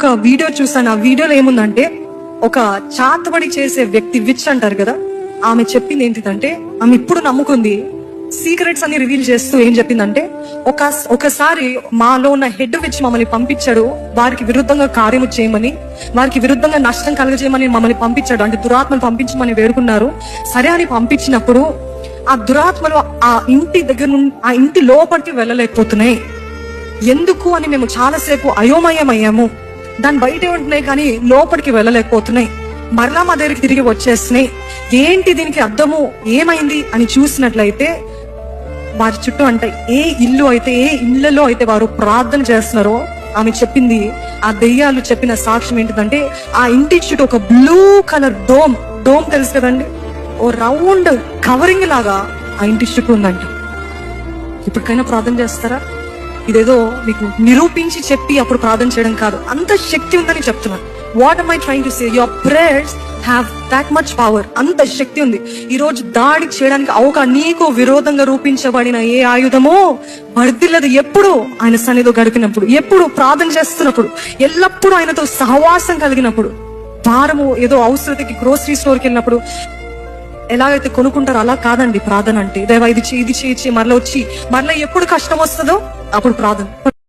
ఒక వీడియో చూసాను. ఆ వీడియోలో ఏముందంటే, ఒక చాతబడి చేసే వ్యక్తి, విచ్ అంటారు కదా, ఆమె చెప్పింది ఏంటిదంటే, ఆమె ఇప్పుడు నమ్ముకుంది, సీక్రెట్స్ అన్ని రివీల్ చేస్తూ ఏం చెప్పిందంటే, ఒకసారి మాలో ఉన్న హెడ్ విచ్ మమ్మల్ని పంపించాడు, వారికి విరుద్ధంగా కార్యము చేయమని, వారికి విరుద్ధంగా నష్టం కలగజేయమని మమ్మల్ని పంపించాడు. అంటే దురాత్మను పంపించమని వేడుకున్నారు. సరే అని పంపించినప్పుడు ఆ దురాత్మలు ఆ ఇంటి దగ్గర నుండి ఆ ఇంటి లోపలికి వెళ్ళలేకపోతున్నాయి. ఎందుకు అని మేము చాలాసేపు అయోమయమయ్యాము. దాని బయట ఉంటున్నాయి కానీ లోపలికి వెళ్ళలేకపోతున్నాయి. మరలా మా దగ్గరికి తిరిగి వచ్చేస్తున్నాయి. ఏంటి దీనికి అర్థము, ఏమైంది అని చూసినట్లయితే, వారి చుట్టూ అంటే ఏ ఇళ్లలో అయితే వారు ప్రార్థన చేస్తున్నారో, ఆమె చెప్పింది, ఆ దెయ్యాలు చెప్పిన సాక్ష్యం ఏంటిదంటే, ఆ ఇంటి చుట్టూ ఒక బ్లూ కలర్ డోమ్ తెలుసు కదండి, ఓ రౌండ్ కవరింగ్ లాగా ఆ ఇంటి చుట్టూ ఉందంట. ఇప్పటికైనా ప్రార్థన చేస్తారా? ఇదేదో మీకు నిరూపించి చెప్పి అప్పుడు ప్రార్థన చేయడం కాదు, అంత శక్తి ఉందని చెప్తున్నాను. What am I trying to say? Your prayers have that much power. అంత శక్తి ఉంది. ఈ రోజు దాడి చేయడానికి నీకు విరోధంగా రూపించబడిన ఏ ఆయుధమో వర్ధిల్లదు. ఎప్పుడు ఆయన సన్నిధిలో గడిపినప్పుడు, ఎప్పుడు ప్రార్థన చేస్తున్నప్పుడు, ఎల్లప్పుడూ ఆయనతో సహవాసం కలిగినప్పుడు. వారము ఏదో అవసరతకి గ్రోసరీ స్టోర్కి వెళ్ళినప్పుడు ఎలాగైతే కొనుక్కుంటారో అలా కాదండి ప్రార్థన అంటే. దేవా ఇది చేయి మరలా వచ్చి మరలా ఎప్పుడు కష్టం వస్తుందో అప్పుడు ప్రార్థన.